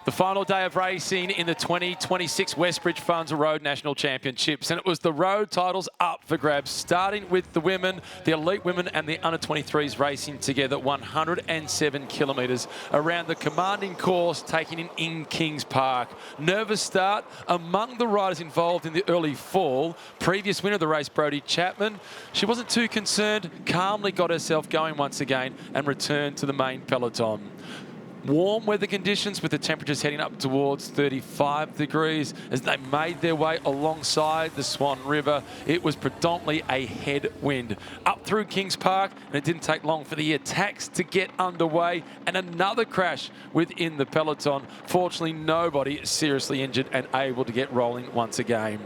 The final day of racing in the 2026 Westbridge Funds Road National Championships, and it was the road titles up for grabs, starting with the women, the elite women and the under-23s racing together 107 kilometres around the commanding course taken in Kings Park. Nervous start among the riders involved in the early fall. Previous winner of the race, Brodie Chapman, she wasn't too concerned, calmly got herself going once again and returned to the main peloton. Warm weather conditions with the temperatures heading up towards 35 degrees as they made their way alongside the Swan River. It was predominantly a headwind up through Kings Park, and it didn't take long for the attacks to get underway and another crash within the peloton. Fortunately, nobody seriously injured and able to get rolling once again.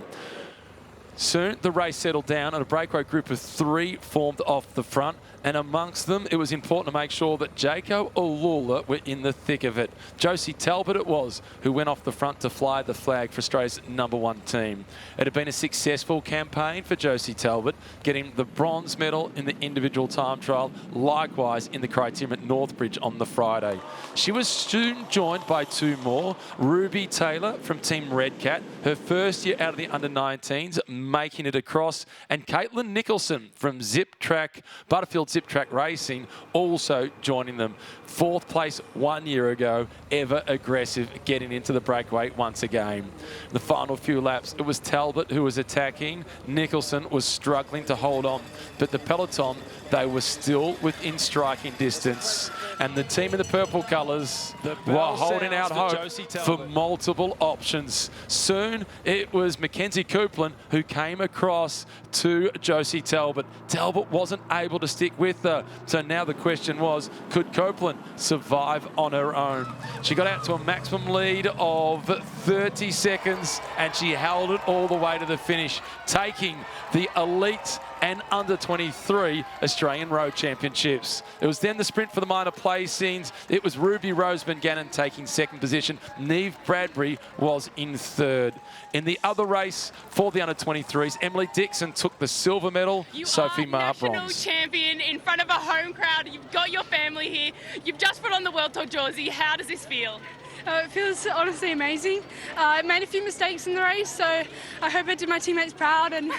Soon, the race settled down and a breakaway group of 3 formed off the front. And amongst them, it was important to make sure that Jaco Alula were in the thick of it. Josie Talbot it was who went off the front to fly the flag for Australia's #1 team. It had been a successful campaign for Josie Talbot, getting the bronze medal in the individual time trial, likewise in the criterium at Northbridge on the Friday. She was soon joined by 2 more. Ruby Taylor from Team Redcat, her first year out of the under-19s, making it across, and Caitlin Nicholson from Zip Track, Butterfield Zip Track Racing, also joining them. 4th place 1 year ago, ever aggressive, getting into the breakaway once again. The final few laps, it was Talbot who was attacking. Nicholson was struggling to hold on, but the peloton, they were still within striking distance. And the team in the purple colours were holding out hope for multiple options. Soon, it was Mackenzie Copeland who came across to Josie Talbot. Talbot wasn't able to stick with her. So now the question was, could Copeland survive on her own? She got out to a maximum lead of 30 seconds and she held it all the way to the finish, taking the elite and under-23 Australian Road Championships. It was then the sprint for the minor placings. It was Ruby Roseman Gannon taking 2nd position. Neve Bradbury was in 3rd. In the other race for the under-23s, Emily Dixon took the silver medal. Sophie Marr bronze. National champion in front of a home crowd. You've got your family here. You've just put on the World Tour jersey. How does this feel? It feels honestly amazing. I made a few mistakes in the race, so I hope I did my teammates proud, and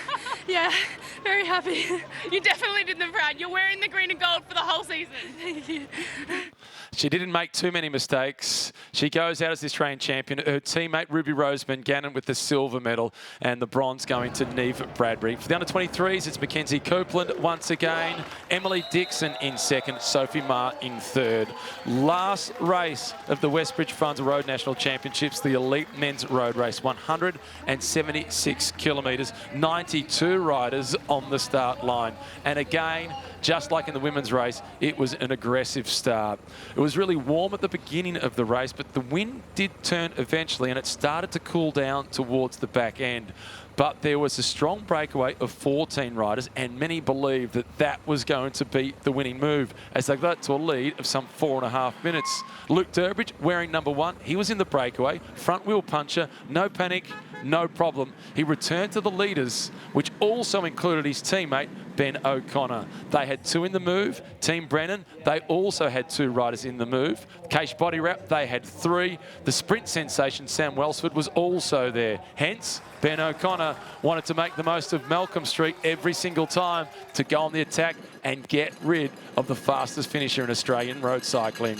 yeah, very happy. You definitely did them proud. You're wearing the green and gold for the whole season. Thank you. She didn't make too many mistakes. She goes out as the Australian champion. Her teammate Ruby Roseman Gannon with the silver medal, and the bronze going to Neve Bradbury. For the under-23s, it's Mackenzie Copeland once again, Emily Dixon in 2nd, Sophie Marr in 3rd. Last race of the Westbridge Funds Road National Championships, the elite men's road race, 176 kilometres, 92 riders on the start line. And again, just like in the women's race, it was an aggressive start. It was really warm at the beginning of the race, but the wind did turn eventually and it started to cool down towards the back end. But there was a strong breakaway of 14 riders, and many believed that that was going to be the winning move as they got to a lead of some 4.5 minutes. Luke Durbridge wearing #1. He was in the breakaway, front wheel puncher, no panic, no problem. He returned to the leaders, which also included his teammate, Ben O'Connor. They had 2 in the move. Team Brennan, they also had 2 riders in the move. Case Body Wrap, they had 3. The sprint sensation, Sam Welsford, was also there. Hence, Ben O'Connor wanted to make the most of Malcolm Street every single time to go on the attack and get rid of the fastest finisher in Australian road cycling.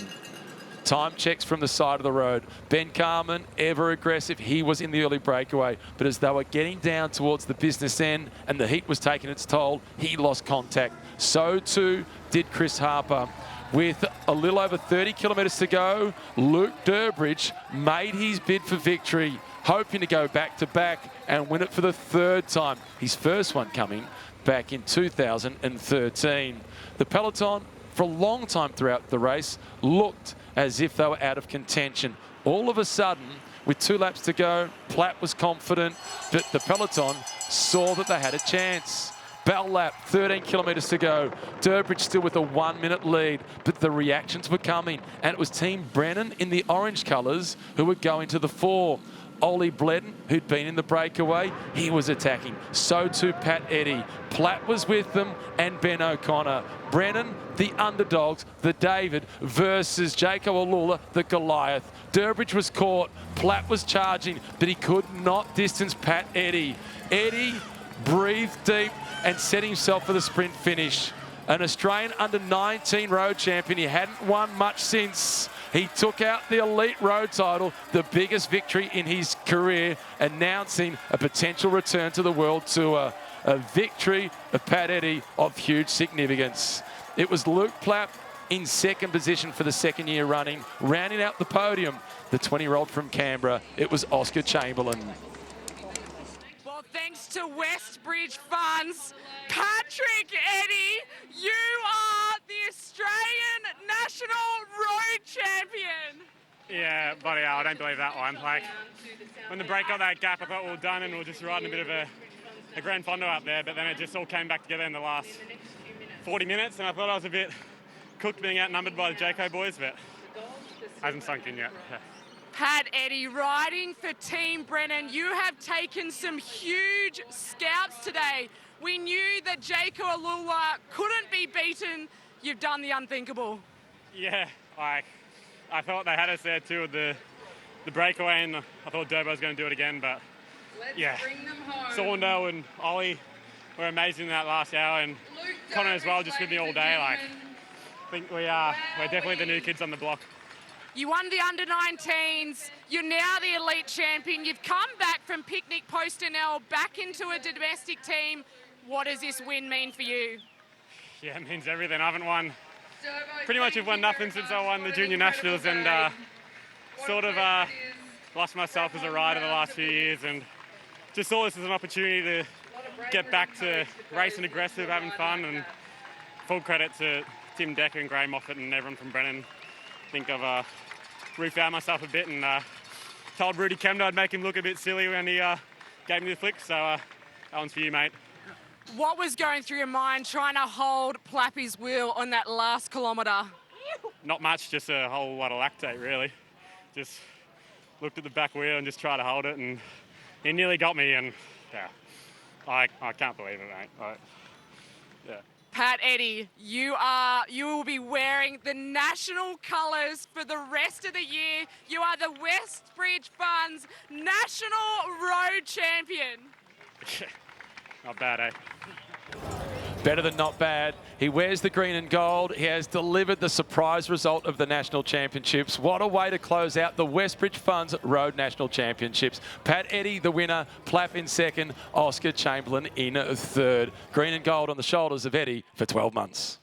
Time checks from the side of the road. Ben Carman, ever aggressive. He was in the early breakaway, but as they were getting down towards the business end and the heat was taking its toll, he lost contact. So too did Chris Harper. With a little over 30 kilometres to go, Luke Durbridge made his bid for victory, hoping to go back-to-back and win it for the 3rd time. His first one coming back in 2013. The peloton, for a long time throughout the race, looked as if they were out of contention. All of a sudden, with 2 laps to go, Platt was confident, but the peloton saw that they had a chance. Bell lap, 13 kilometres to go. Durbridge still with a 1-minute lead, but the reactions were coming, and it was Team Brennan in the orange colours who were going to the fore. Ollie Bledden, who'd been in the breakaway, he was attacking. So too Pat Eddy. Platt was with them and Ben O'Connor. Brennan, the underdogs, the David versus Jaco Alula, the Goliath. Durbridge was caught. Platt was charging, but he could not distance Pat Eddy. Eddy breathed deep and set himself for the sprint finish. An Australian under-19 road champion. He hadn't won much since. He took out the elite road title, the biggest victory in his career, announcing a potential return to the World Tour. A victory of Pat Eddy of huge significance. It was Luke Platt in second position for the second year running. Rounding out the podium, the 20-year-old from Canberra, it was Oscar Chamberlain. Well, thanks to Westbridge Funds, Patrick Eddy, you are the Australian National Road Champion. Yeah, bloody hell, I don't believe that one. Like, when the break got that gap, I thought we were done and we were just riding a bit of a grand fondo up there, but then it just all came back together in the last 40 minutes, and I thought I was a bit cooked being outnumbered by the Jaco boys, but hasn't sunk in yet. Yeah. Pat Eddy, riding for Team Brennan, you have taken some huge scalps today. We knew that Jaco Alula couldn't be beaten. You've done the unthinkable. Yeah, like, I thought they had us there too with the breakaway, and I thought Durbo was going to do it again, but yeah. Saunder and Ollie were amazing in that last hour, and Connor as well, just with me all day. Like, I think we're definitely the new kids on the block. You won the under-19s. You're now the elite champion. You've come back from Picnic Post-NL back into a domestic team. What does this win mean for you? Yeah, it means everything. I haven't won, pretty much have won nothing since I won the Junior Nationals, and sort of lost myself as a rider the last few years, and just saw this as an opportunity to get back to racing aggressive, having fun, and full credit to Tim Decker and Graham Moffat and everyone from Brennan. I think I've refound myself a bit, and told Rudy Kemner I'd make him look a bit silly when he gave me the flick, so that one's for you, mate. What was going through your mind trying to hold Plappy's wheel on that last kilometre? Not much, just a whole lot of lactate, really. Just looked at the back wheel and just tried to hold it, and he nearly got me, and yeah, I can't believe it, mate. Yeah. Pat Eddy, you will be wearing the national colours for the rest of the year. You are the Westbridge Funds National Road Champion. Not bad, eh? Better than not bad. He wears the green and gold. He has delivered the surprise result of the National Championships. What a way to close out the Westbridge Funds Road National Championships. Pat Eddy, the winner. Plapp in second. Oscar Chamberlain in third. Green and gold on the shoulders of Eddy for 12 months.